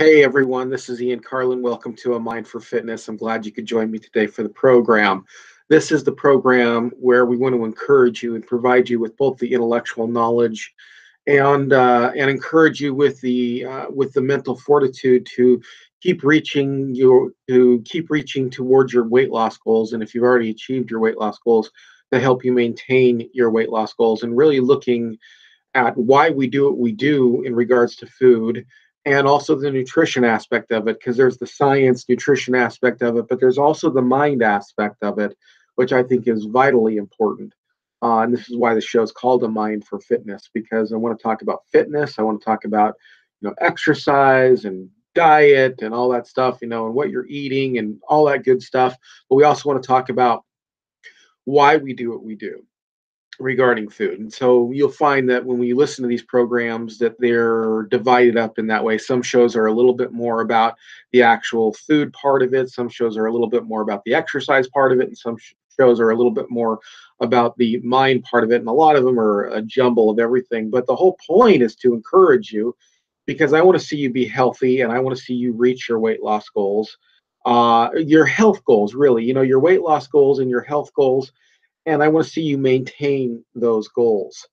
Hey everyone, this is Ian Carlin. Welcome to A Mind for Fitness. I'm glad you could join me today for the program. This is the program where we want to encourage you and provide you with both the intellectual knowledge and encourage you with the mental fortitude to keep reaching towards your weight loss goals. And if you've already achieved your weight loss goals, to help you maintain your weight loss goals, and really looking at why we do what we do in regards to food, and also the nutrition aspect of it, because there's the science nutrition aspect of it, but there's also the mind aspect of it, which I think is vitally important. And this is why the show is called A Mind for Fitness, because I want to talk about fitness. I want to talk about, exercise and diet and all that stuff, and what you're eating and all that good stuff. But we also want to talk about why we do what we do regarding food. And so you'll find that when we listen to these programs that they're divided up in that way. Some shows are a little bit more about the actual food part of it. Some shows are a little bit more about the exercise part of it. And some shows are a little bit more about the mind part of it. And a lot of them are a jumble of everything. But the whole point is to encourage you, because I want to see you be healthy and I want to see you reach your weight loss goals, your health goals, really, your weight loss goals and your health goals, and I want to see you maintain those goals.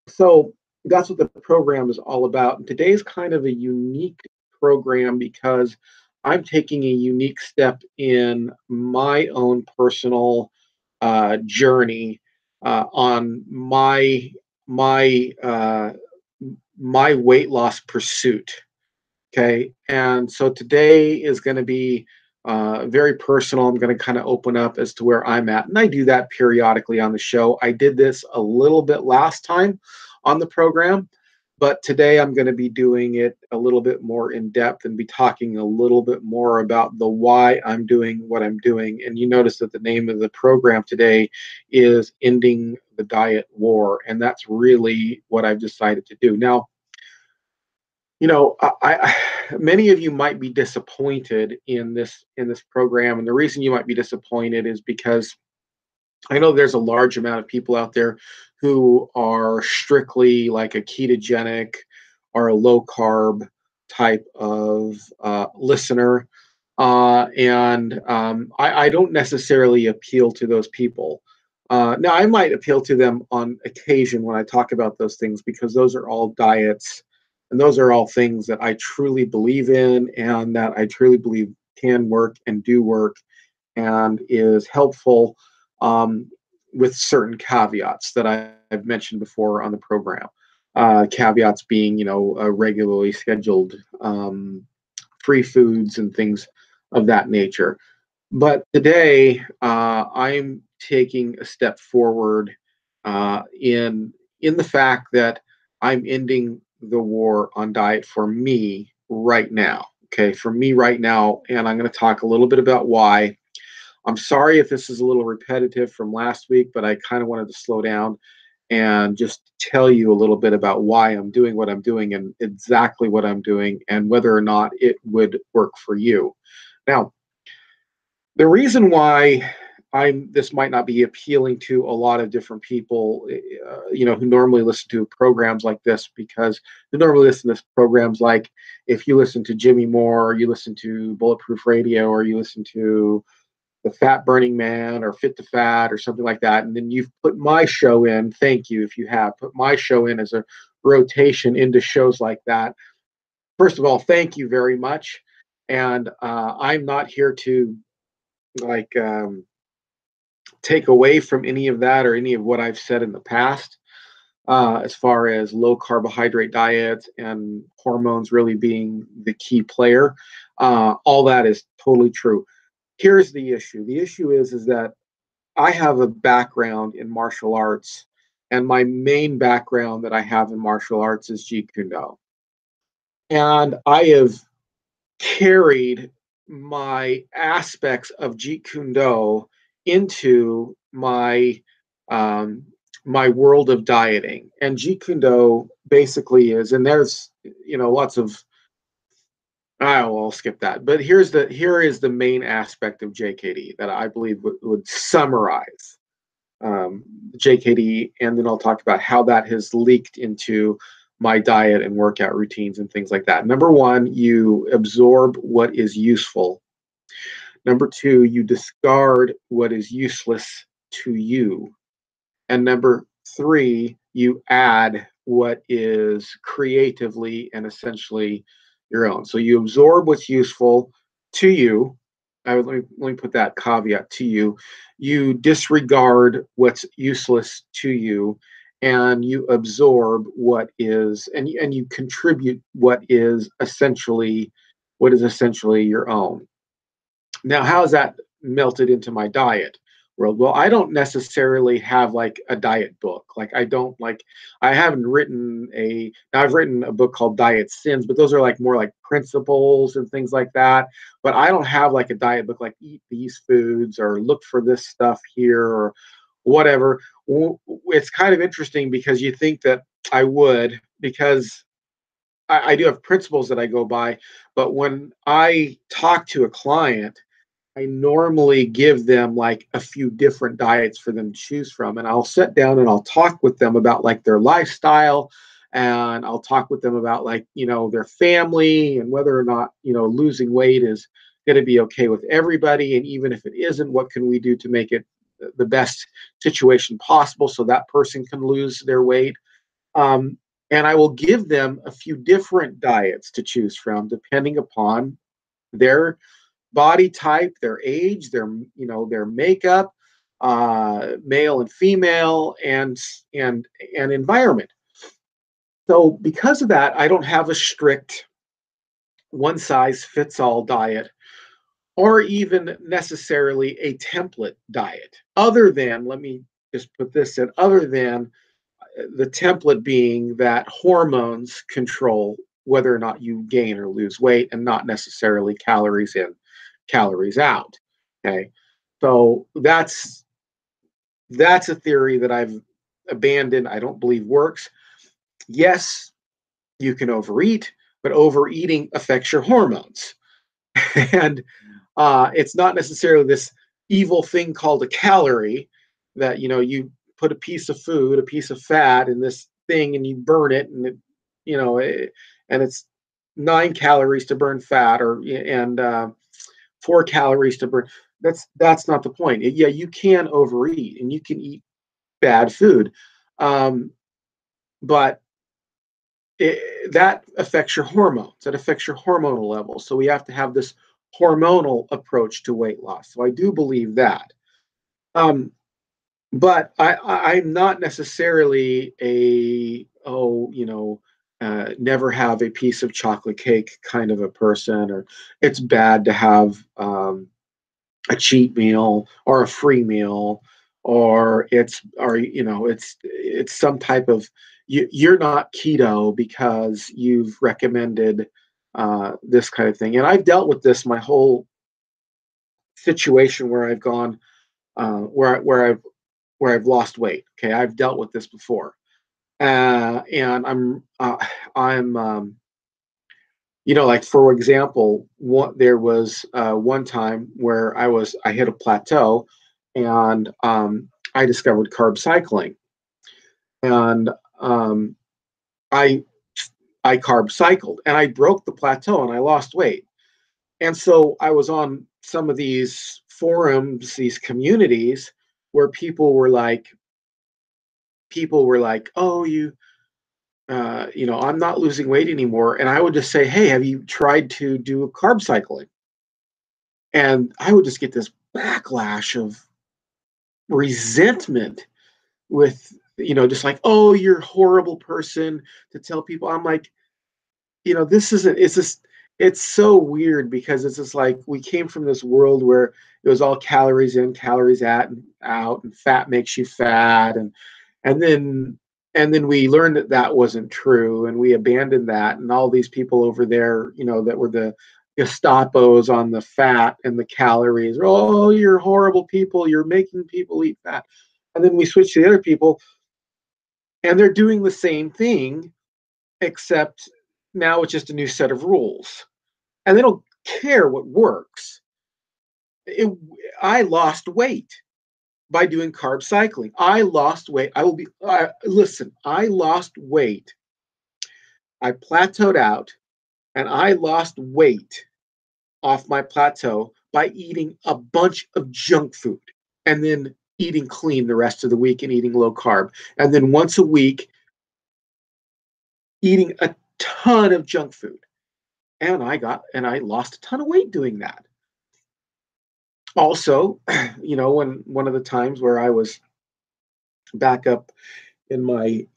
So that's what the program is all about. And today's kind of a unique program because I'm taking a unique step in my own personal journey on my weight loss pursuit. Okay. And so today is going to be very personal. I'm going to kind of open up as to where I'm at. And I do that periodically on the show. I did this a little bit last time on the program, but today I'm going to be doing it a little bit more in depth and be talking a little bit more about the why I'm doing what I'm doing. And you notice that the name of the program today is Ending the Diet War. And that's really what I've decided to do. Now, many of you might be disappointed in this program, and the reason you might be disappointed is because I know there's a large amount of people out there who are strictly like a ketogenic or a low carb type of listener, and I don't necessarily appeal to those people. Now, I might appeal to them on occasion when I talk about those things because those are all diets and those are all things that I truly believe in and that I truly believe can work and do work and is helpful, um, with certain caveats that I've mentioned before on the program. Caveats being, regularly scheduled free foods and things of that nature. But today, I'm taking a step forward in the fact that I'm ending the war on diet for me right now. Okay, for me right now, and I'm going to talk a little bit about why. I'm sorry if this is a little repetitive from last week, but I kind of wanted to slow down and just tell you a little bit about why I'm doing what I'm doing and exactly what I'm doing and whether or not it would work for you. Now, the reason why this might not be appealing to a lot of different people, who normally listen to programs like this, because they normally listen to programs like if you listen to Jimmy Moore, or you listen to Bulletproof Radio, or you listen to the Fat Burning Man or Fit to Fat or something like that, and then you've put my show in. Thank you if you have put my show in as a rotation into shows like that. First of all, thank you very much. And I'm not here to like take away from any of that or any of what I've said in the past, as far as low carbohydrate diets and hormones really being the key player. All that is totally true. Here's the issue. The issue is that I have a background in martial arts, and my main background that I have in martial arts is Jeet Kune Do. And I have carried my aspects of Jeet Kune Do into um, my world of dieting. And Jeet Kune Do basically is, and there's lots of, I'll skip that. But here is the main aspect of JKD that I believe would summarize JKD, and then I'll talk about how that has leaked into my diet and workout routines and things like that. Number one, you absorb what is useful. Number two, you discard what is useless to you. And number three, you add what is creatively and essentially your own. So you absorb what's useful to you. Let me put that caveat to you. You disregard what's useless to you, and you absorb and you contribute what is essentially your own. Now, how is that melted into my diet world? Well, I don't necessarily have like a diet book. Like I don't like I haven't written a now I've written a book called Diet Sins, but those are like more like principles and things like that. But I don't have like a diet book like eat these foods or look for this stuff here or whatever. It's kind of interesting because you think that I would because I do have principles that I go by, but when I talk to a client, I normally give them like a few different diets for them to choose from. And I'll sit down and I'll talk with them about like their lifestyle. And I'll talk with them about like, their family and whether or not, losing weight is going to be okay with everybody. And even if it isn't, what can we do to make it the best situation possible so that person can lose their weight? Um, and I will give them a few different diets to choose from depending upon their body type, their age, their makeup, male and female, and environment. So because of that, I don't have a strict one size fits all diet or even necessarily a template diet. Other than, let me just put this in, other than the template being that hormones control whether or not you gain or lose weight and not necessarily calories in, calories out. Okay. So that's a theory that I've abandoned. I don't believe works. Yes, you can overeat, but overeating affects your hormones. And it's not necessarily this evil thing called a calorie that you put a piece of food, a piece of fat in this thing, and you burn it, and and it's 9 calories to burn fat, or and 4 calories to burn. That's not the point. Yeah, you can overeat and you can eat bad food, um, but that affects your hormones. That affects your hormonal levels. So we have to have this hormonal approach to weight loss. So I do believe that. Um, but I'm not necessarily never have a piece of chocolate cake kind of a person, or it's bad to have a cheat meal or a free meal, or it's some type of you're not keto because you've recommended this kind of thing. And I've dealt with this my whole situation where I've gone where I've lost weight. Okay, I've dealt with this before, and I'm like for example, there was one time where I hit a plateau, and I discovered carb cycling, and I I carb cycled, and I broke the plateau, and I lost weight. And so I was on some of these forums, these communities, where people were like, "Oh, I'm not losing weight anymore." And I would just say, "Hey, have you tried to do carb cycling?" And I would just get this backlash of resentment with, just like, "Oh, you're a horrible person to tell people." I'm like, this isn't, it's just, it's so weird because it's just like we came from this world where it was all calories in, calories out, and fat makes you fat. And then we learned that that wasn't true, and we abandoned that. And all these people over there, that were the Gestapos on the fat and the calories. Oh, you're horrible people. You're making people eat fat. And then we switch to the other people, and they're doing the same thing, except now it's just a new set of rules. And they don't care what works. It, I lost weight by doing carb cycling. I lost weight. Listen, I lost weight I plateaued out, and I lost weight off my plateau by eating a bunch of junk food and then eating clean the rest of the week and eating low carb. And then once a week, eating a ton of junk food. And I lost a ton of weight doing that. Also, when one of the times where I was back up in my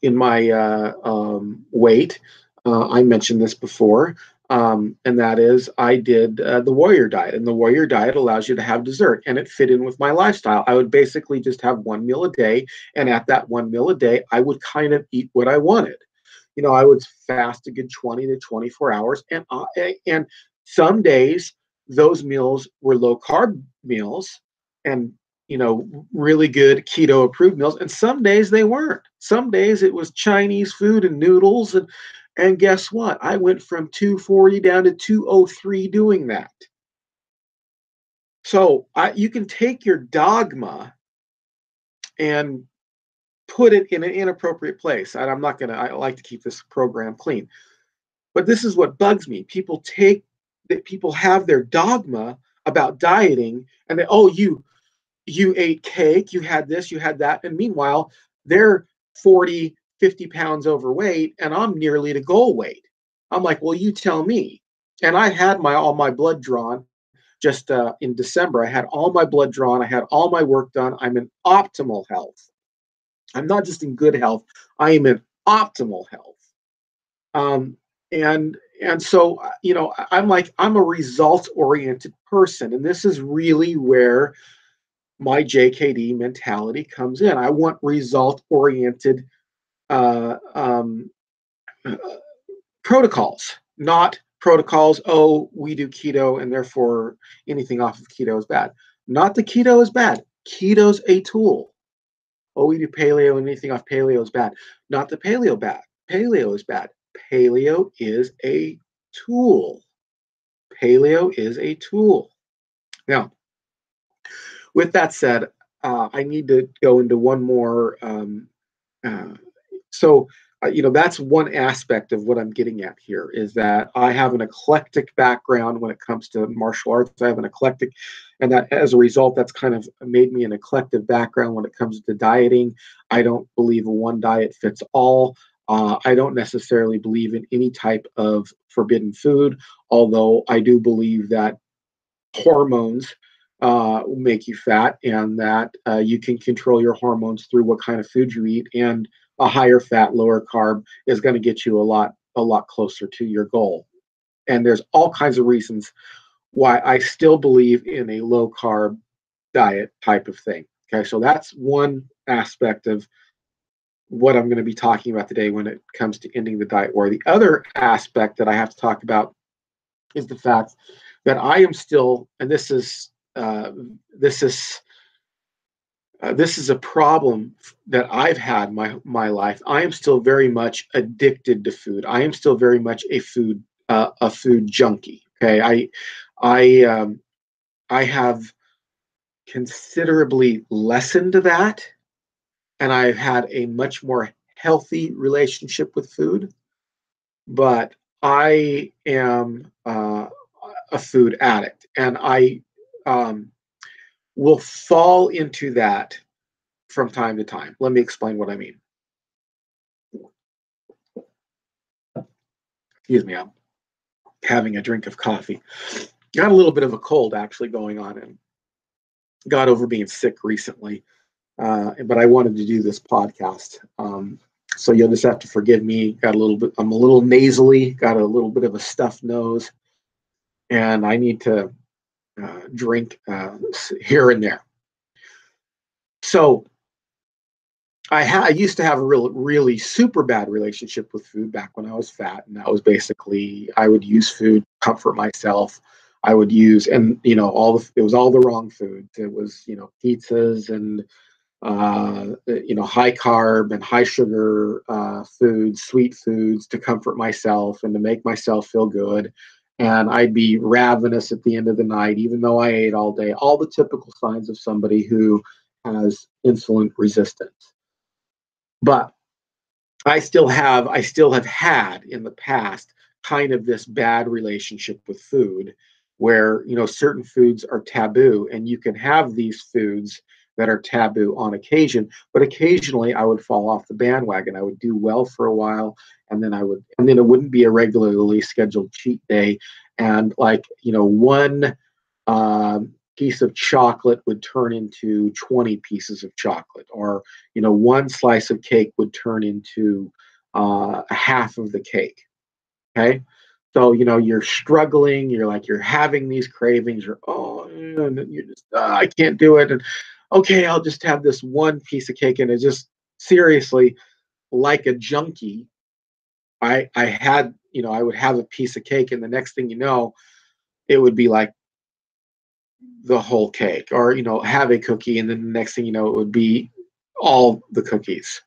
weight, I mentioned this before, and that is I did the warrior diet, and the warrior diet allows you to have dessert, and it fit in with my lifestyle. I would basically just have one meal a day, and at that one meal a day, I would kind of eat what I wanted. I would fast a good 20 to 24 hours, and some days those meals were low carb meals, and really good keto approved meals, and some days they weren't. Some days it was Chinese food and noodles, and guess what? I went from 240 down to 203 doing that. So you can take your dogma and put it in an inappropriate place. And I like to keep this program clean. But this is what bugs me. People have their dogma about dieting, and you ate cake, you had this, you had that, and meanwhile they're 40, 50 pounds overweight, and I'm nearly to goal weight. I'm like, well, you tell me. And I had all my blood drawn just in December. I had all my blood drawn. I had all my work done. I'm in optimal health. I'm not just in good health. I am in optimal health. Um, and so I'm a results oriented person, and this is really where my JKD mentality comes in. I want result oriented uh, um, uh, protocols, not protocols. Oh, we do keto, and therefore anything off of keto is bad. Not the keto is bad. Keto's a tool. Oh, we do paleo, and anything off paleo is bad. Not the paleo bad. Paleo is bad. Paleo is a tool. Paleo is a tool. Now, with that said, I need to go into one more. Uh, so, that's one aspect of what I'm getting at here is that I have an eclectic background when it comes to martial arts. I have an eclectic, and that as a result, that's kind of made me an eclectic background when it comes to dieting. I don't believe a one diet fits all. I don't necessarily believe in any type of forbidden food, although I do believe that hormones make you fat, and that you can control your hormones through what kind of food you eat, and a higher fat, lower carb is going to get you a lot closer to your goal. And there's all kinds of reasons why I still believe in a low carb diet type of thing. Okay, so that's one aspect of what I'm going to be talking about today when it comes to ending the diet war. The other aspect that I have to talk about is the fact that I am still, and this is a problem that I've had my life. I am still very much addicted to food. I am still very much a food junkie. Okay, I have considerably lessened that, and I've had a much more healthy relationship with food. But I am a food addict, and I um, will fall into that from time to time. Let me explain what I mean. Excuse me, I'm having a drink of coffee. Got a little bit of a cold actually going on, and got over being sick recently. But I wanted to do this podcast. So you'll just have to forgive me. I'm a little nasally, got a little bit of a stuffed nose, and I need to drink here and there. So I used to have a really super bad relationship with food back when I was fat, and that was basically I would use food to comfort myself. I would use, and it was all the wrong foods. It was pizzas and high carb and high sugar foods, sweet foods to comfort myself and to make myself feel good. And I'd be ravenous at the end of the night, even though I ate all day. All the typical signs of somebody who has insulin resistance. But I still have had in the past kind of this bad relationship with food where, certain foods are taboo and you can have these foods that are taboo on occasion, but occasionally I would fall off the bandwagon. I would do well for a while and then it wouldn't be a regularly scheduled cheat day. And like, one piece of chocolate would turn into 20 pieces of chocolate, or one slice of cake would turn into half of the cake. Okay, so you're struggling. You're having these cravings. You're and then you just I can't do it, and okay, I'll just have this one piece of cake, and it just seriously like a junkie. I would have a piece of cake, and the next thing you know, it would be like the whole cake, or have a cookie, and then the next thing you know, it would be all the cookies.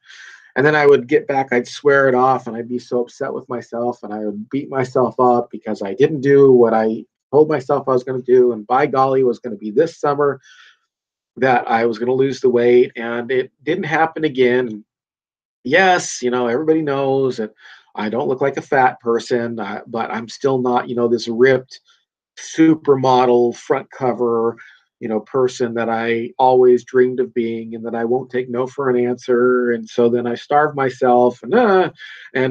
And then I would get back, I'd swear it off, and I'd be so upset with myself, and I would beat myself up because I didn't do what I told myself I was going to do. And by golly, it was going to be this summer that I was going to lose the weight, and it didn't happen again. Yes, everybody knows that I don't look like a fat person, but I'm still not, this ripped supermodel front cover, person that I always dreamed of being, and that I won't take no for an answer. And so then I starve myself, and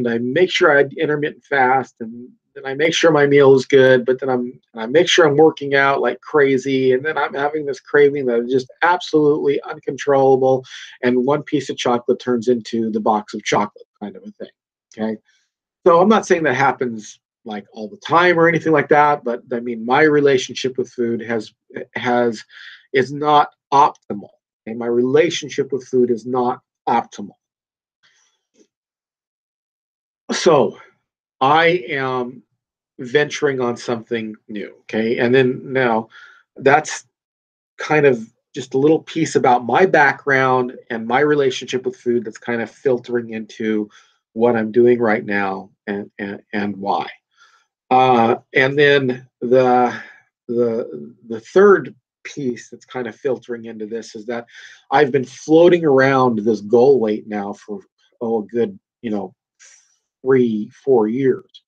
I make sure I intermittent fast, and then I make sure my meal is good, but then I make sure I'm working out like crazy, and then I'm having this craving that is just absolutely uncontrollable, and one piece of chocolate turns into the box of chocolate kind of a thing. Okay. So I'm not saying that happens like all the time or anything like that, but I mean my relationship with food has is not optimal. And my relationship with food is not optimal. So I am venturing on something new. Okay. And then now that's kind of just a little piece about my background and my relationship with food that's kind of filtering into what I'm doing right now, and why. And then the third piece that's kind of filtering into this is that I've been floating around this goal weight now for a good 3 4 years.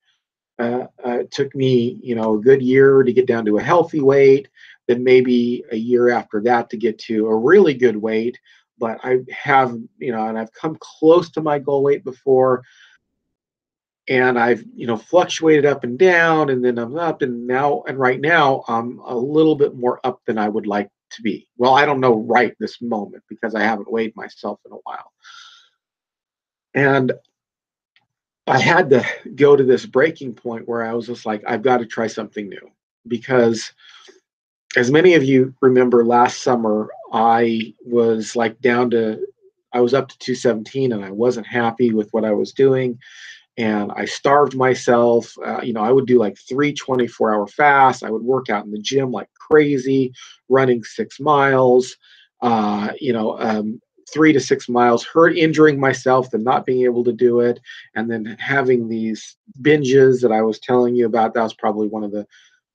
It took me a good year to get down to a healthy weight, then maybe a year after that to get to a really good weight. But I have and I've come close to my goal weight before, and I've fluctuated up and down, and then I'm up, and right now I'm a little bit more up than I would like to be. Well, I don't know right this moment because I haven't weighed myself in a while, and I had to go to this breaking point where I was just like, I've got to try something new, because as many of you remember, last summer I was like I was up to 217, and I wasn't happy with what I was doing, and I starved myself. I would do like 3 24-hour fasts. I would work out in the gym like crazy, running 6 miles, 3 to 6 miles, hurt, injuring myself, then not being able to do it, and then having these binges that I was telling you about. That was probably one of the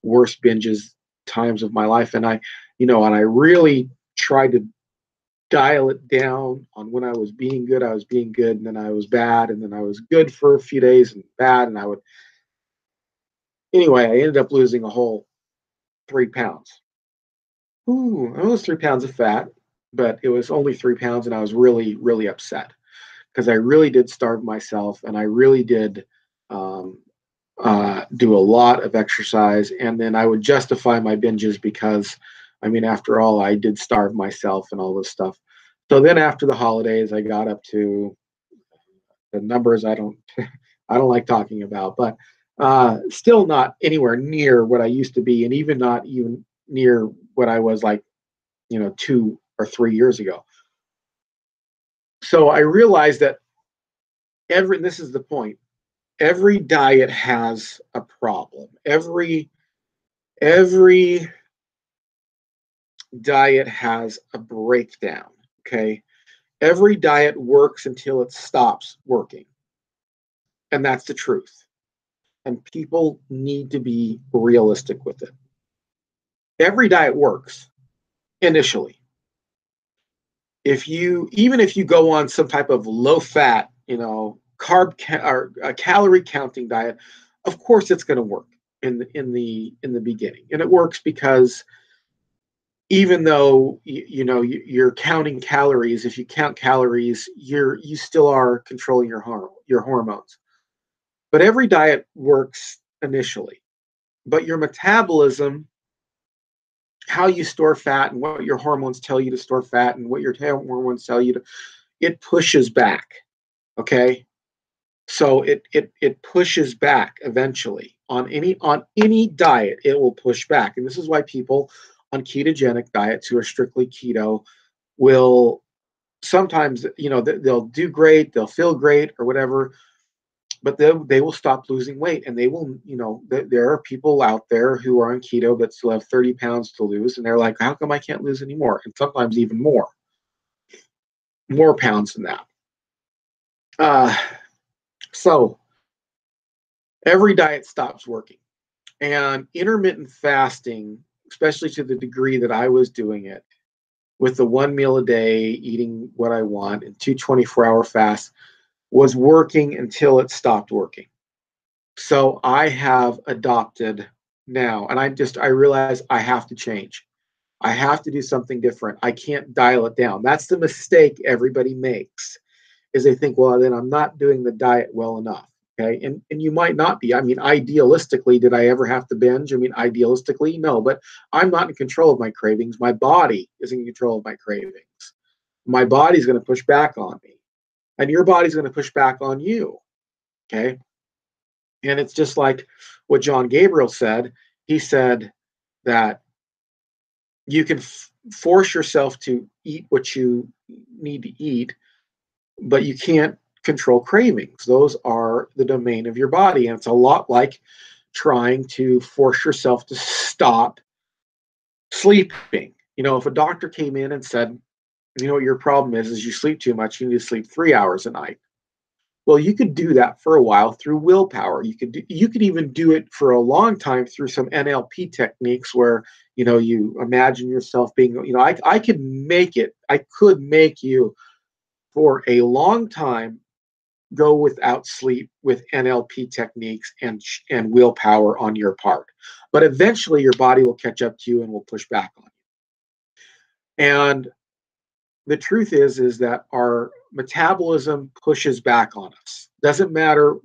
worst binges times of my life, and I really tried to dial it down. On when I was being good, I was being good, and then I was bad, and then I was good for a few days and bad, and anyway, I ended up losing a whole 3 pounds. Ooh, it was 3 pounds of fat, but it was only 3 pounds, and I was really, really upset because I really did starve myself, and I really did um, do a lot of exercise, and then I would justify my binges because, I mean, after all, I did starve myself and all this stuff. So then after the holidays, I got up to the numbers I don't like talking about, but still not anywhere near what I used to be, and even not even near what I was like, 2 or 3 years ago. So I realized that this is the point. Every diet has a problem. Every diet has a breakdown. Okay. Every diet works until it stops working. And that's the truth. And people need to be realistic with it. Every diet works initially. Even if you go on some type of low fat, or a calorie counting diet, of course it's going to work in the beginning, and it works because even though you're counting calories, if you count calories, you still are controlling your hormones. But every diet works initially. But your metabolism, how you store fat, and what your hormones tell you to store fat, and what your hormones tell you to, it pushes back. Okay, so it pushes back eventually on any diet. It will push back, and this is why people on ketogenic diets who are strictly keto will sometimes, they'll do great, they'll feel great or whatever, but they will stop losing weight, and they will, there are people out there who are on keto but still have 30 pounds to lose, and they're like, how come I can't lose any more? And sometimes even more pounds than that. So every diet stops working, and intermittent fasting, especially to the degree that I was doing it, with the one meal a day, eating what I want, and two 24-hour fasts, was working until it stopped working. So I have adopted now, and I realize I have to change. I have to do something different. I can't dial it down. That's the mistake everybody makes, is they think, well, then I'm not doing the diet well enough. Okay. And you might not be. I mean, idealistically, did I ever have to binge? I mean, idealistically, no, but I'm not in control of my cravings. My body is in control of my cravings. My body's going to push back on me, and your body's going to push back on you. Okay. And it's just like what John Gabriel said. He said that you can force yourself to eat what you need to eat, but you can't control cravings. Those are the domain of your body. And it's a lot like trying to force yourself to stop sleeping. If a doctor came in and said, what your problem is you sleep too much, you need to sleep 3 hours a night. Well, you could do that for a while through willpower. You could even do it for a long time through some NLP techniques where you imagine yourself being. I could make it. I could make you for a long time go without sleep with NLP techniques and willpower on your part. But eventually, your body will catch up to you and will push back on you. And the truth is that our metabolism pushes back on us. Doesn't matter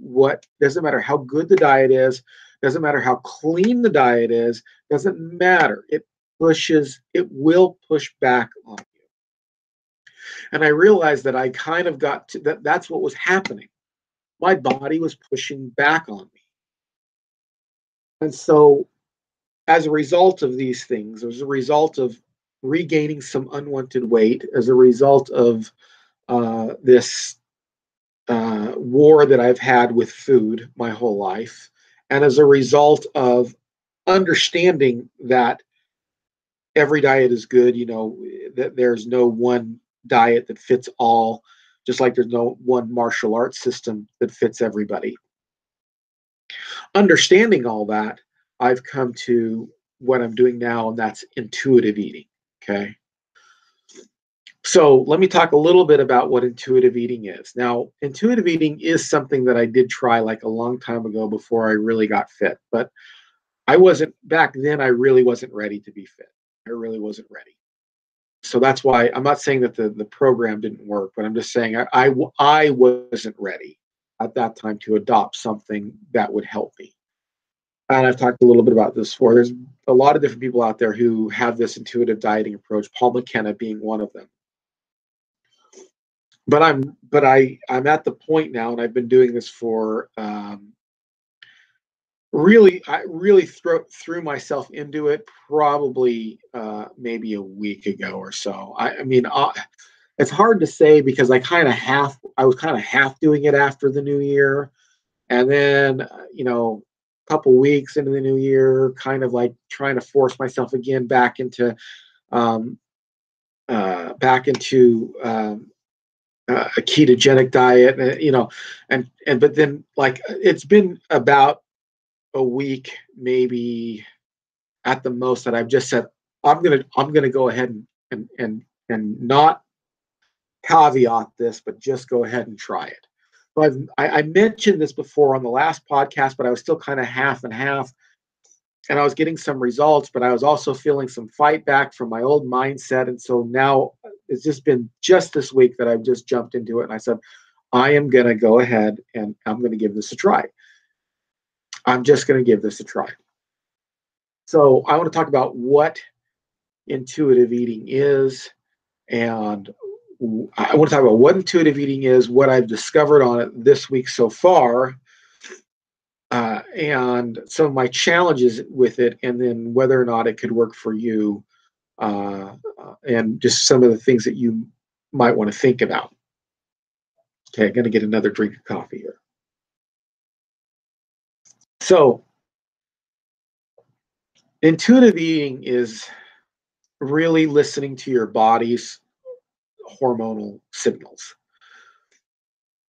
how good the diet is, doesn't matter how clean the diet is, doesn't matter. It will push back on you. And I realized that I kind of got to that's what was happening. My body was pushing back on me. And so as a result of these things, as a result of regaining some unwanted weight, as a result of this war that I've had with food my whole life, and as a result of understanding that every diet is good, that there's no one diet that fits all, just like there's no one martial arts system that fits everybody. Understanding all that, I've come to what I'm doing now, and that's intuitive eating. Okay. So let me talk a little bit about what intuitive eating is. Now, intuitive eating is something that I did try like a long time ago before I really got fit, but back then, I really wasn't ready to be fit. I really wasn't ready. So that's why I'm not saying that the program didn't work, but I'm just saying I wasn't ready at that time to adopt something that would help me. And I've talked a little bit about this before. There's a lot of different people out there who have this intuitive dieting approach, Paul McKenna being one of them. But I'm at the point now, and I've been doing this for I really threw myself into it probably maybe a week ago or so. I mean, it's hard to say because I was kind of half doing it after the new year, and then a couple weeks into the new year, kind of like trying to force myself again um, back into a ketogenic diet, and but then like it's been about a week, maybe at the most, that I've just said I'm gonna go ahead and not caveat this, but just go ahead and try it. So I mentioned this before on the last podcast, but I was still kind of half and half, and I was getting some results, but I was also feeling some fight back from my old mindset. And so now it's just been just this week that I've just jumped into it, and I said, I am going to go ahead and I'm going to give this a try. I'm just going to give this a try. So I want to talk about what intuitive eating is, and I want to talk about what intuitive eating is, what I've discovered on it this week so far, and some of my challenges with it, and then whether or not it could work for you, and just some of the things that you might want to think about. Okay, I'm going to get another drink of coffee here. So, intuitive eating is really listening to your body's hormonal signals.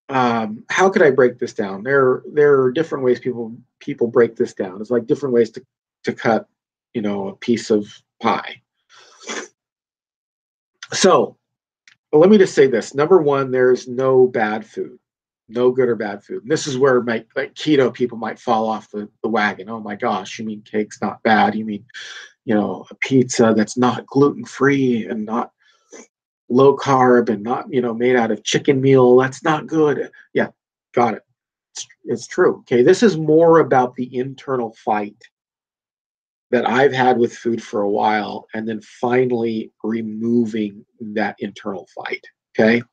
How could I break this down? There are different ways people break this down. It's like different ways to cut, a piece of pie. So let me just say this. Number one, there's no bad food, no good or bad food. And this is where like keto people might fall off the wagon. Oh my gosh, you mean cake's not bad? You mean, a pizza that's not gluten free and not low carb and not, made out of chicken meal? That's not good. Yeah, got it. It's true. Okay, this is more about the internal fight that I've had with food for a while, and then finally removing that internal fight. Okay.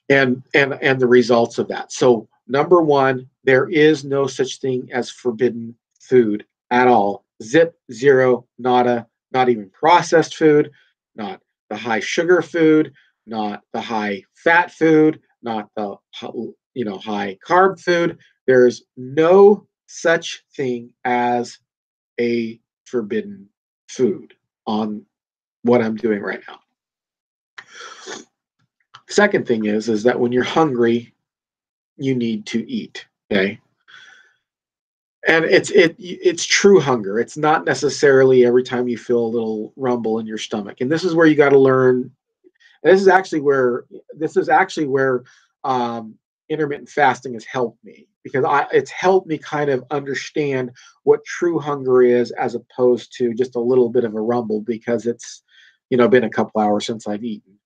And the results of that. So number one, there is no such thing as forbidden food at all. Zip, zero, nada, not even processed food, not the high sugar food, not the high fat food, not the high carb food. There's no such thing as a forbidden food on what I'm doing right now. Second thing is that when you're hungry, you need to eat. Okay. And it's true hunger. It's not necessarily every time you feel a little rumble in your stomach. And this is where you got to learn. And this is actually where intermittent fasting has helped me, because it's helped me kind of understand what true hunger is, as opposed to just a little bit of a rumble because it's been a couple hours since I've eaten.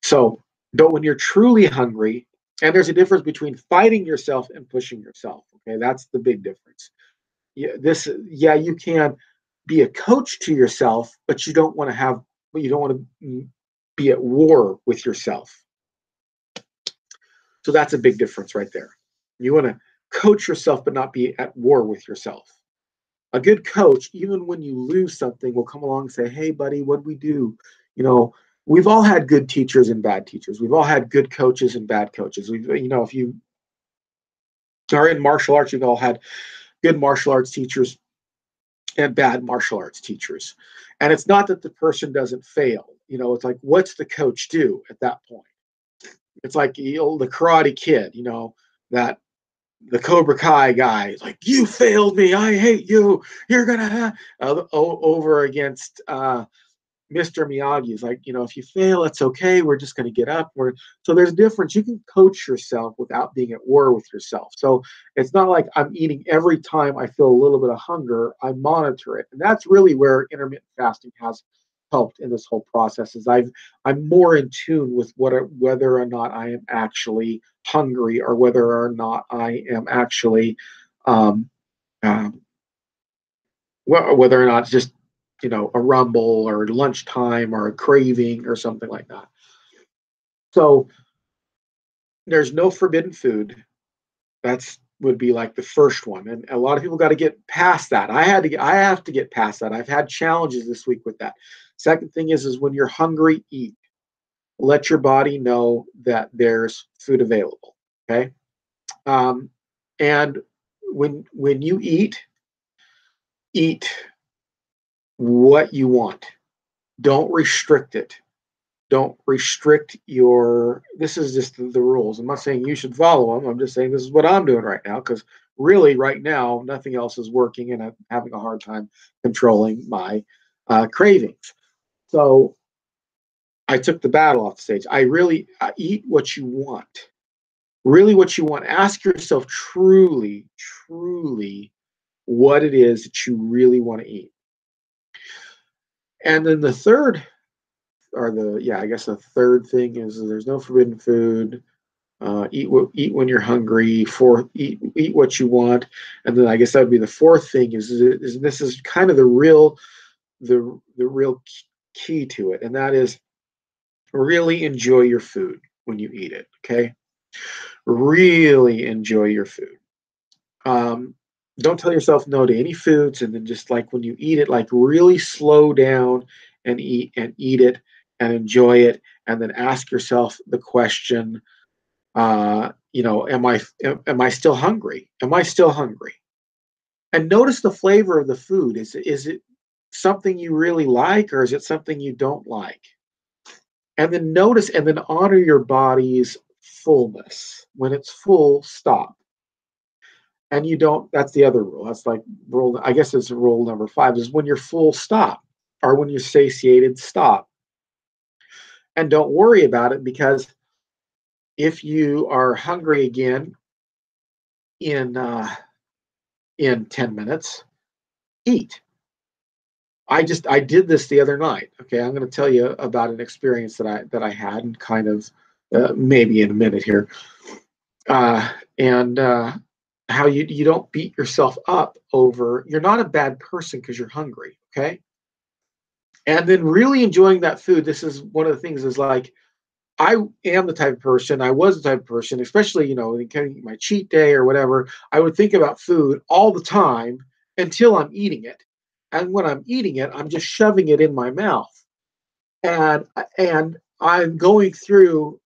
So, but when you're truly hungry, and there's a difference between fighting yourself and pushing yourself. Okay, that's the big difference. You can be a coach to yourself, but you don't want to be at war with yourself. So that's a big difference right there. You want to coach yourself, but not be at war with yourself. A good coach, even when you lose something, will come along and say, "Hey, buddy, what'd we do?" We've all had good teachers and bad teachers. We've all had good coaches and bad coaches. If you are in martial arts, you've all had good martial arts teachers and bad martial arts teachers. And it's not that the person doesn't fail. It's like, what's the coach do at that point? It's like the Karate Kid, that the Cobra Kai guy is like, "You failed me. I hate you. You're gonna have," over against Mr. Miyagi is like, if you fail, it's okay. We're just going to get up. So there's a difference. You can coach yourself without being at war with yourself. So it's not like I'm eating every time I feel a little bit of hunger. I monitor it, and that's really where intermittent fasting has helped in this whole process. Is I'm more in tune with whether or not I am actually hungry, or whether or not I am actually, whether or not it's just a rumble or lunchtime or a craving or something like that. So there's no forbidden food. That's would be like the first one, and a lot of people got to get past that. I have to get past that. I've had challenges this week with that. Second thing is when you're hungry, eat. Let your body know that there's food available. Okay. And when you eat what you want. Don't restrict it. Don't restrict this is just the rules. I'm not saying you should follow them. I'm just saying this is what I'm doing right now, because really right now, nothing else is working, and I'm having a hard time controlling my cravings. So I took the battle off the stage. I eat what you want. Really what you want. Ask yourself truly, truly what it is that you really want to eat. And then the third, or the, yeah, I guess the third thing is there's no forbidden food. Eat when you're hungry. Eat what you want. And then I guess that would be the fourth thing is this is kind of the real key to it, and that is really enjoy your food when you eat it. Okay, really enjoy your food. Um, don't tell yourself no to any foods, and then just like when you eat it, like really slow down and eat it and enjoy it, and then ask yourself the question, am I still hungry? Am I still hungry? And notice the flavor of the food. Is it something you really like, or is it something you don't like? And then notice and then honor your body's fullness. When it's full, stop. And you don't, that's the other rule. That's like rule, I guess it's rule number 5 is when you're full, stop. Or when you're satiated, stop. And don't worry about it, because if you are hungry again in uh, in 10 minutes, eat. I did this the other night. Okay, I'm going to tell you about an experience that I had, and kind of maybe in a minute here, and how you don't beat yourself up over, you're not a bad person because you're hungry. Okay, and then really enjoying that food. This is one of the things, is like, I am the type of person, I was the type of person, especially, in kind of my cheat day or whatever, I would think about food all the time until I'm eating it. And when I'm eating it, I'm just shoving it in my mouth. And I'm going through,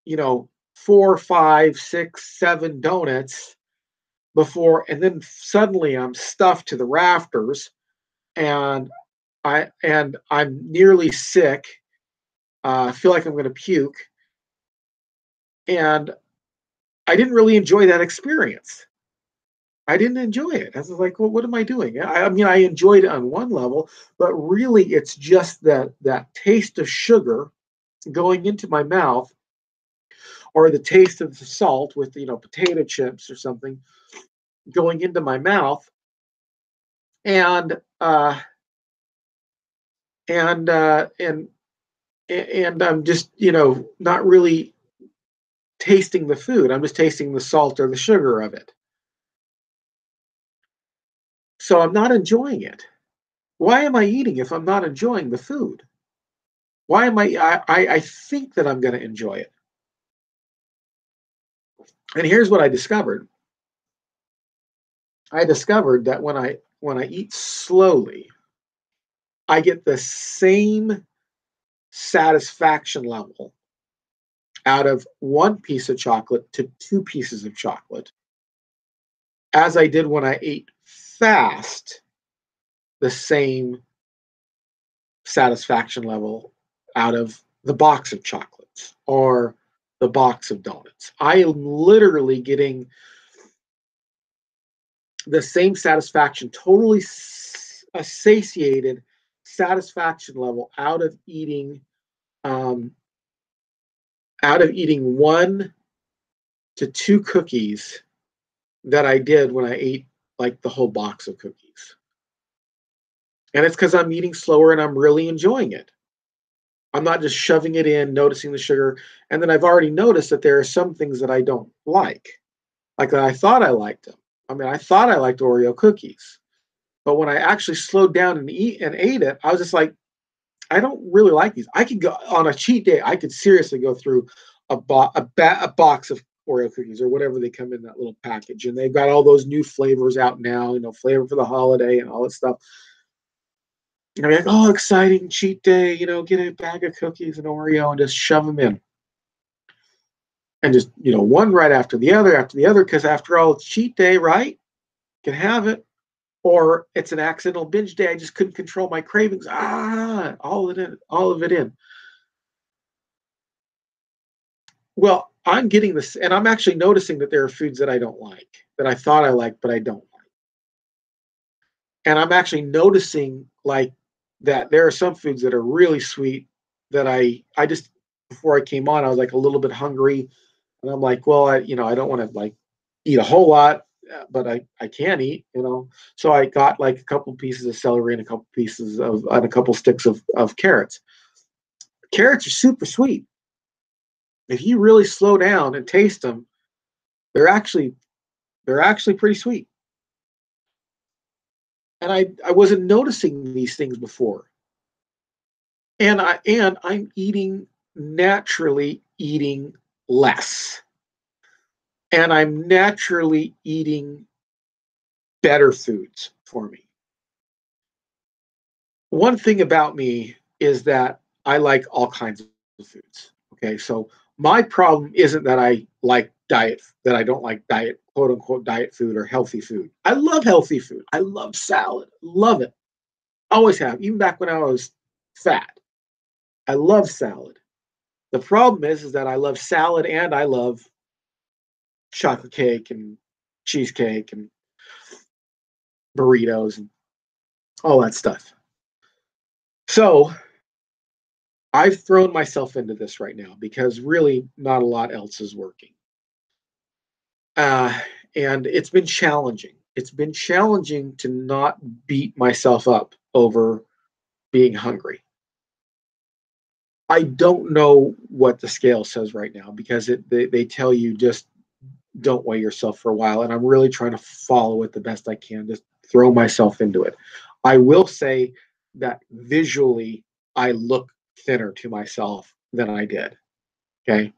4, 5, 6, 7 donuts before, and then suddenly I'm stuffed to the rafters, and I'm nearly sick. I feel like I'm going to puke, and I didn't really enjoy that experience. I didn't enjoy it. I was like, well, what am I doing? I mean, I enjoyed it on one level, but really it's just that taste of sugar going into my mouth, or the taste of the salt with, potato chips or something going into my mouth, and and uh, and and I'm just, not really tasting the food. I'm just tasting the salt or the sugar of it. So I'm not enjoying it. Why am I eating if I'm not enjoying the food? Why am I think that I'm going to enjoy it. And here's what I discovered. I discovered that when I eat slowly, I get the same satisfaction level out of one piece of chocolate to two pieces of chocolate as I did when I ate fast, the same satisfaction level out of the box of chocolates or the box of donuts. I am literally getting the same satisfaction, totally a satiated satisfaction level um, out of eating 1 to 2 cookies that I did when I ate like the whole box of cookies. And it's because I'm eating slower and I'm really enjoying it. I'm not just shoving it in, noticing the sugar. And then I've already noticed that there are some things that I don't like. Like I thought I liked them. I mean, I thought I liked Oreo cookies. But when I actually slowed down and ate it, I was just like, I don't really like these. I could go on a cheat day. I could seriously go through a box of Oreo cookies or whatever they come in that little package, and they've got all those new flavors out now. Flavor for the holiday and all that stuff. And I'm like, oh, exciting cheat day! Get a bag of cookies and Oreo and just shove them in, and just one right after the other, because after all, it's cheat day, right? Can have it. Or it's an accidental binge day. I just couldn't control my cravings. All of it in. Well, I'm getting this, and I'm actually noticing that there are foods that I don't like, that I thought I liked, but I don't like. And I'm actually noticing like that there are some foods that are really sweet that I just, before I came on, I was like a little bit hungry, and I'm like, well, I don't want to like eat a whole lot, but I can eat, So I got like a couple pieces of celery and a couple pieces of and a couple sticks of carrots. Carrots are super sweet. If you really slow down and taste them, they're actually they're actually pretty sweet. And I wasn't noticing these things before. And I'm eating, naturally eating less. And I'm naturally eating better foods for me. One thing about me is that I like all kinds of foods. Okay, so my problem isn't that I don't like diet, quote unquote, diet food or healthy food. I love healthy food. I love salad. Love it. Always have, even back when I was fat. I love salad. The problem is that I love salad and I love chocolate cake and cheesecake and burritos and all that stuff. So I've thrown myself into this right now because really not a lot else is working. Uh, and it's been challenging. It's been challenging to not beat myself up over being hungry. I don't know what the scale says right now because they tell you just don't weigh yourself for a while. And I'm really trying to follow it the best I can, just throw myself into it. I will say that visually, I look thinner to myself than I did. Okay.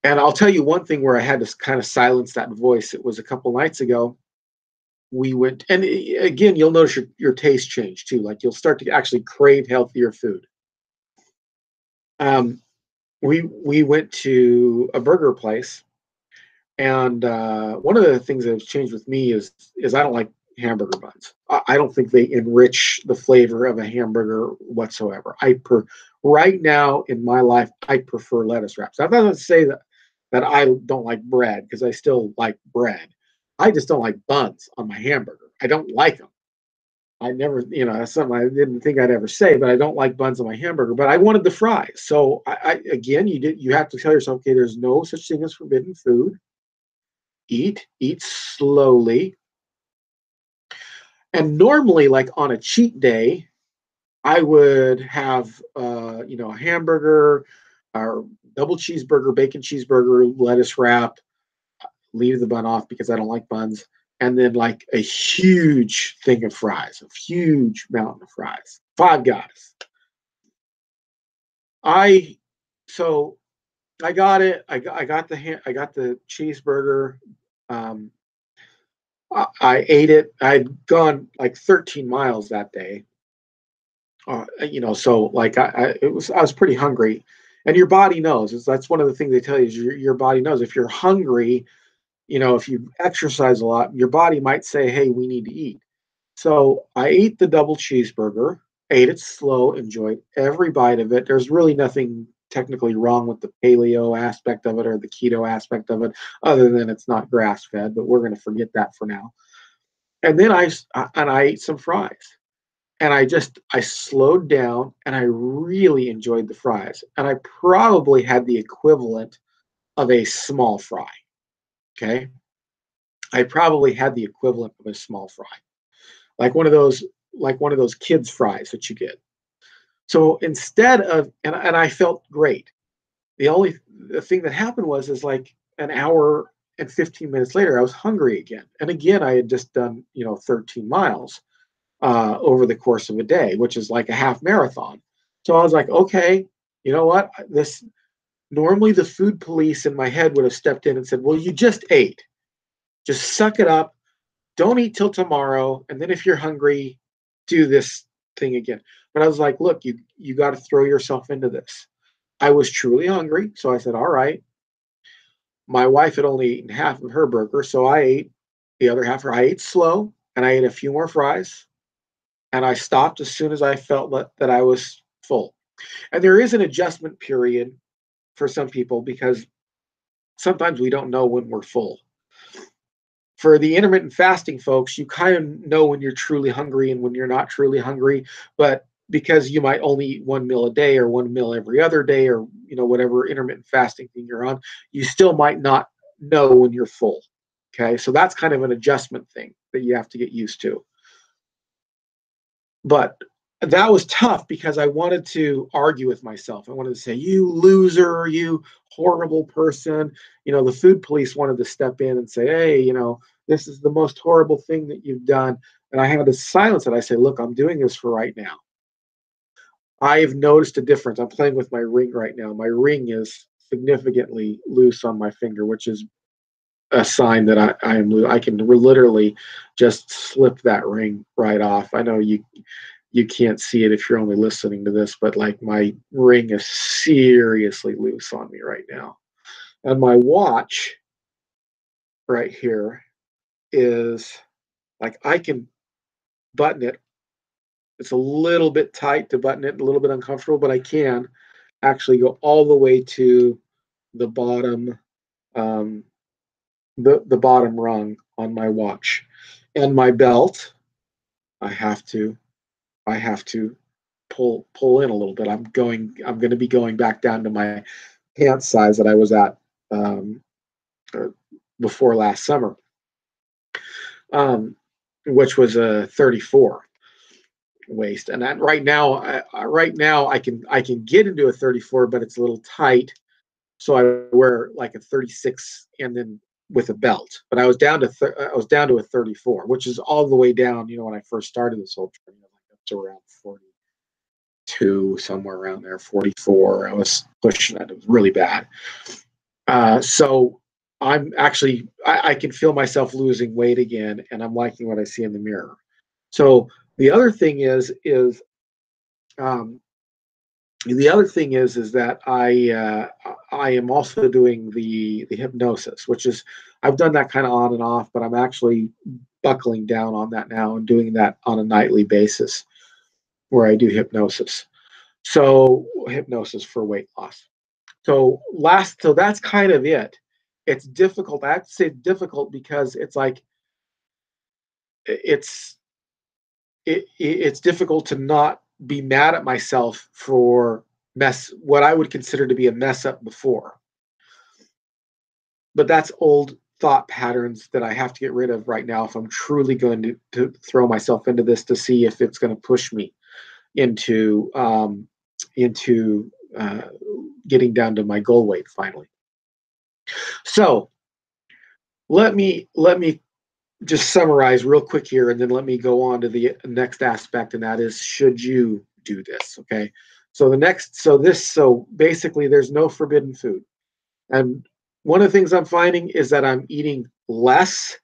And I'll tell you one thing where I had to kind of silence that voice. It was a couple nights ago. We went, and again, you'll notice your taste change too. Like you'll start to actually crave healthier food. Um, we went to a burger place, and one of the things that has changed with me is I don't like hamburger buns. I don't think they enrich the flavor of a hamburger whatsoever. Right now in my life, I prefer lettuce wraps. I'm not going to say that I don't like bread because I still like bread. I just don't like buns on my hamburger. I don't like them. I never, that's something I didn't think I'd ever say, but I don't like buns on my hamburger. But I wanted the fries. So again, you have to tell yourself, okay, there's no such thing as forbidden food. Eat slowly. And normally, like on a cheat day, I would have, a hamburger or double cheeseburger, bacon cheeseburger, lettuce wrap, leave the bun off because I don't like buns, and then like a huge thing of fries, a huge mountain of fries. Five Guys. I so I got it. I got the cheeseburger. Um, I ate it. I'd gone like 13 miles that day. So like I was pretty hungry, and your body knows. That's one of the things they tell you is your body knows if you're hungry. If you exercise a lot, your body might say, "Hey, we need to eat." So I ate the double cheeseburger, ate it slow, enjoyed every bite of it. There's really nothing technically wrong with the paleo aspect of it or the keto aspect of it, other than it's not grass fed. But we're going to forget that for now. And then I ate some fries, and I slowed down, and I really enjoyed the fries, and I probably had the equivalent of a small fry. Okay, I probably had the equivalent of a small fry, like one of those kids fries that you get. So instead of, and I felt great. The thing that happened was is like an hour and 15 minutes later, I was hungry again. And again, I had just done, 13 miles over the course of a day, which is like a half marathon. So I was like, okay, you know what? This Normally the food police in my head would have stepped in and said, well, you just ate. Just suck it up. Don't eat till tomorrow. And then if you're hungry, do this thing again. But I was like, look, you got to throw yourself into this. I was truly hungry. So I said, all right. My wife had only eaten half of her burger. So I ate the other half. I ate slow and I ate a few more fries. And I stopped as soon as I felt that I was full. And there is an adjustment period for some people because sometimes we don't know when we're full. For the intermittent fasting folks, you kind of know when you're truly hungry and when you're not truly hungry. But because you might only eat 1 meal a day or 1 meal every other day, or whatever intermittent fasting thing you're on, you still might not know when you're full. Okay, so that's kind of an adjustment thing that you have to get used to. But that was tough because I wanted to argue with myself. I wanted to say, "You loser, you horrible person." The food police wanted to step in and say, "Hey, this is the most horrible thing that you've done." And I had to silence it. I say, "Look, I'm doing this for right now. I've noticed a difference. I'm playing with my ring right now. My ring is significantly loose on my finger, which is a sign that I am loose. I can literally just slip that ring right off. I know you can't see it if you're only listening to this, but like my ring is seriously loose on me right now. And my watch right here is like I can button it. It's a little bit tight to button it, a little bit uncomfortable, but I can actually go all the way to the bottom, um, the bottom rung on my watch. And my belt, I have to I have to pull in a little bit. I'm going to be going back down to my pant size that I was at, um, before last summer, um, which was a 34 waist. And right now I can get into a 34, but it's a little tight. So I wear like a 36 and then with a belt. But I was down to a 34, which is all the way down. When I first started this whole journey, like up to around 42, somewhere around there, 44. I was pushing it. It was really bad. So I can feel myself losing weight again, and I'm liking what I see in the mirror. So the other thing um, is that I am also doing the hypnosis, which is I've done that kind of on and off, but I'm actually buckling down on that now and doing that on a nightly basis where I do hypnosis. So hypnosis for weight loss. So that's kind of it. It's difficult. I have to say difficult because it's like it's it's difficult to not be mad at myself for mess what I would consider to be a mess up before. But that's old thought patterns that I have to get rid of right now if I'm truly going to throw myself into this to see if it's going to push me into getting down to my goal weight finally. So let me just summarize real quick here, and then let me go on to the next aspect, and that is, should you do this? Okay. So basically, there's no forbidden food, and one of the things I'm finding is that I'm eating less.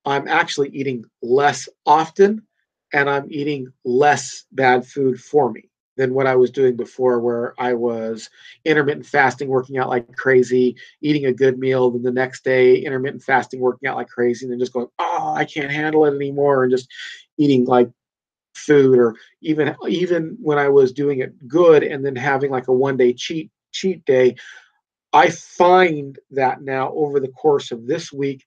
I'm actually eating less often, and I'm eating less bad food for me than what I was doing before, where I was intermittent fasting, working out like crazy, eating a good meal, then the next day, intermittent fasting, working out like crazy, and then just going, oh, I can't handle it anymore, and just eating like food, or even when I was doing it good and then having like a 1 day cheat day. I find that now over the course of this week,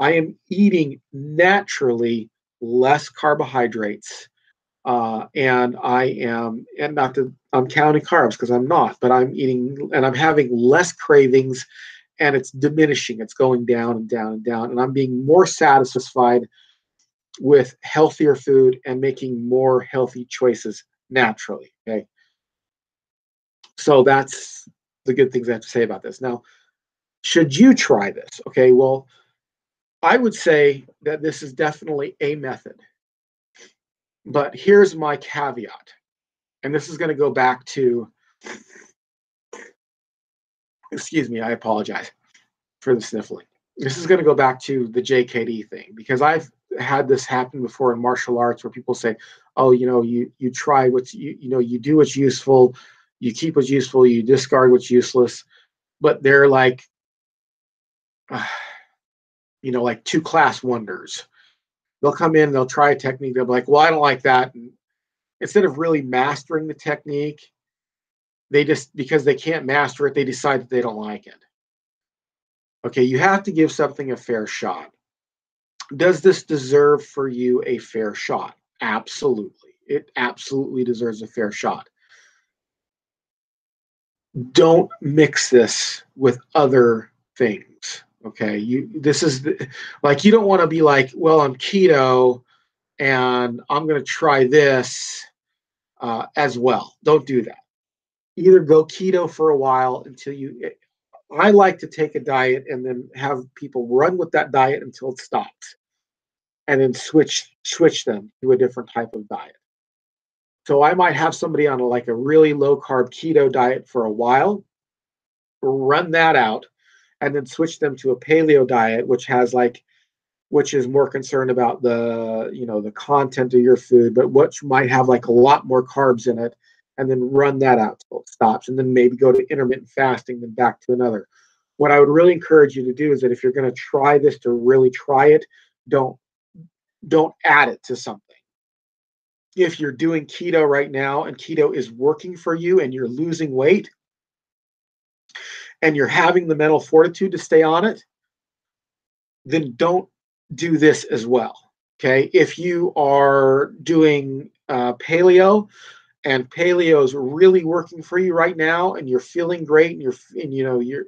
I am eating naturally less carbohydrates, and and not that I'm counting carbs because I'm not, but I'm eating and I'm having less cravings, and it's diminishing. It's going down and down and down, and I'm being more satisfied with healthier food and making more healthy choices naturally. Okay, so that's the good things I have to say about this. Now, should you try this? Okay, well, I would say that this is definitely a method, but here's my caveat. And this is going to go back to, excuse me, I apologize for the sniffling. This is going to go back to the JKD thing, because I've had this happen before in martial arts where people say, oh, you try what's, you do what's useful, you keep what's useful, you discard what's useless. But they're like, uh, like two class wonders. They'll come in, they'll try a technique, they'll be like, well, I don't like that. And instead of really mastering the technique, they just, because they can't master it, they decide that they don't like it. Okay, you have to give something a fair shot. Does this deserve for you a fair shot? Absolutely. It absolutely deserves a fair shot. Don't mix this with other things. Okay, this is like, you don't want to be like, well, I'm keto and I'm going to try this as well. Don't do that. Either go keto for a while until you. I like to take a diet and then have people run with that diet until it stops, and then switch them to a different type of diet. So I might have somebody on like a really low carb keto diet for a while, run that out, and then switch them to a paleo diet, which is more concerned about the content of your food, but which might have like a lot more carbs in it, and then run that out till it stops, and then maybe go to intermittent fasting, then back to another. What I would really encourage you to do is that if you're going to try this, to really try it, don't don't add it to something. If you're doing keto right now and keto is working for you and you're losing weight and you're having the mental fortitude to stay on it, then don't do this as well. Okay. If you are doing paleo and paleo is really working for you right now and you're feeling great and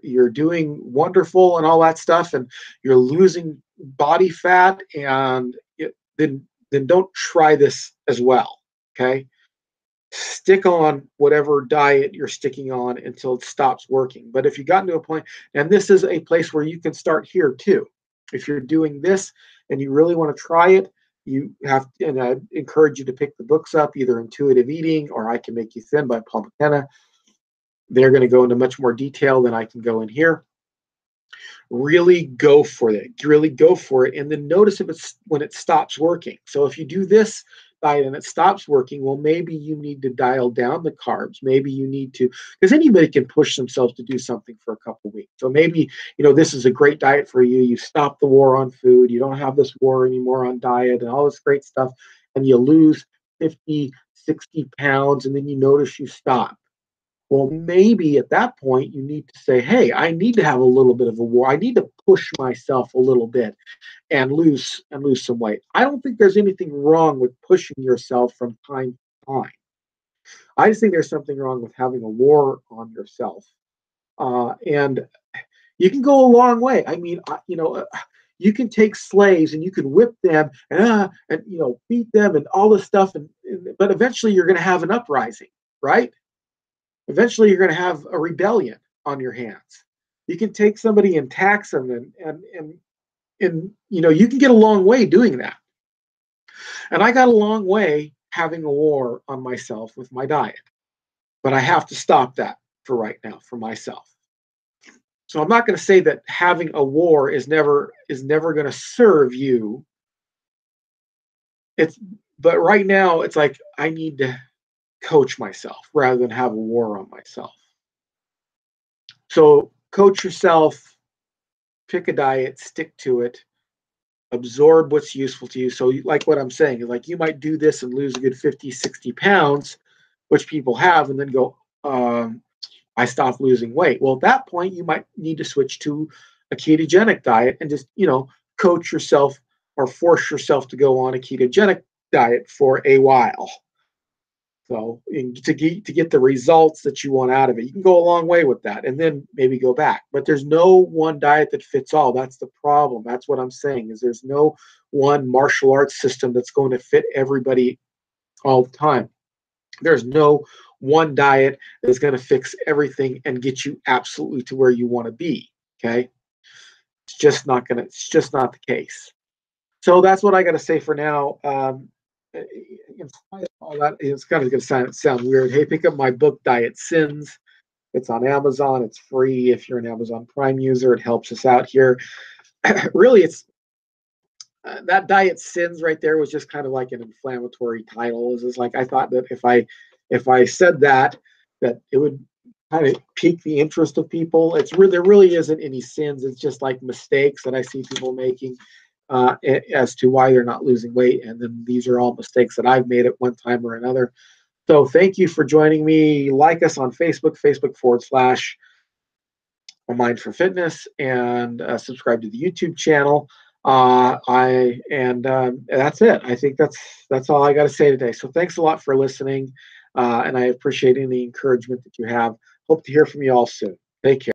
you're doing wonderful and all that stuff, and you're losing body fat, and then don't try this as well. Okay. Stick on whatever diet you're sticking on until it stops working. But if you've gotten to a point, and this is a place where you can start here too. If you're doing this and you really want to try it, you have, and I encourage you to pick the books up, either Intuitive Eating or I Can Make You Thin by Paul McKenna. They're going to go into much more detail than I can go in here. Really go for it. Really go for it. And then notice if it's when it stops working. So if you do this diet and it stops working, well, maybe you need to dial down the carbs. Maybe you need to, because anybody can push themselves to do something for a couple of weeks. So maybe, this is a great diet for you. You stop the war on food. You don't have this war anymore on diet and all this great stuff. And you lose 50, 60 pounds, and then you notice you stop. Well, maybe at that point you need to say, hey, I need to have a little bit of a war. I need to push myself a little bit and lose some weight. I don't think there's anything wrong with pushing yourself from time to time. I just think there's something wrong with having a war on yourself. And you can go a long way. I mean, you can take slaves and you can whip them and beat them and all this stuff, but eventually you're going to have an uprising, right? Eventually you're going to have a rebellion on your hands. You can take somebody and tax them, and you can get a long way doing that. And I got a long way having a war on myself with my diet, but I have to stop that for right now for myself. So I'm not going to say that having a war is never going to serve you. But right now it's like I need to coach myself rather than have a war on myself. So coach yourself, pick a diet, stick to it, absorb what's useful to you. So like what I'm saying is, like, you might do this and lose a good 50, 60 pounds, which people have, and then go, I stopped losing weight. Well, at that point, you might need to switch to a ketogenic diet and just, coach yourself or force yourself to go on a ketogenic diet for a while. So to get the results that you want out of it, you can go a long way with that and then maybe go back. But there's no one diet that fits all. That's the problem. That's what I'm saying, is there's no one martial arts system that's going to fit everybody all the time. There's no one diet that's going to fix everything and get you absolutely to where you want to be. Okay. It's just not the case. So that's what I got to say for now. In spite of all that, it's kind of going to sound weird. Hey, pick up my book, Diet Sins. It's on Amazon. It's free if you're an Amazon Prime user. It helps us out here. Really, it's that Diet Sins right there was just kind of like an inflammatory title. It's just like, I thought that if I said that it would kind of pique the interest of people. There really isn't any sins. It's just like mistakes that I see people making. As to why they're not losing weight. And then these are all mistakes that I've made at one time or another. So thank you for joining me. Like us on Facebook, Facebook.com/A Mind for Fitness, and subscribe to the YouTube channel. I and That's it. I think that's all I got to say today. So thanks a lot for listening, and I appreciate any encouragement that you have. Hope to hear from you all soon. Take care.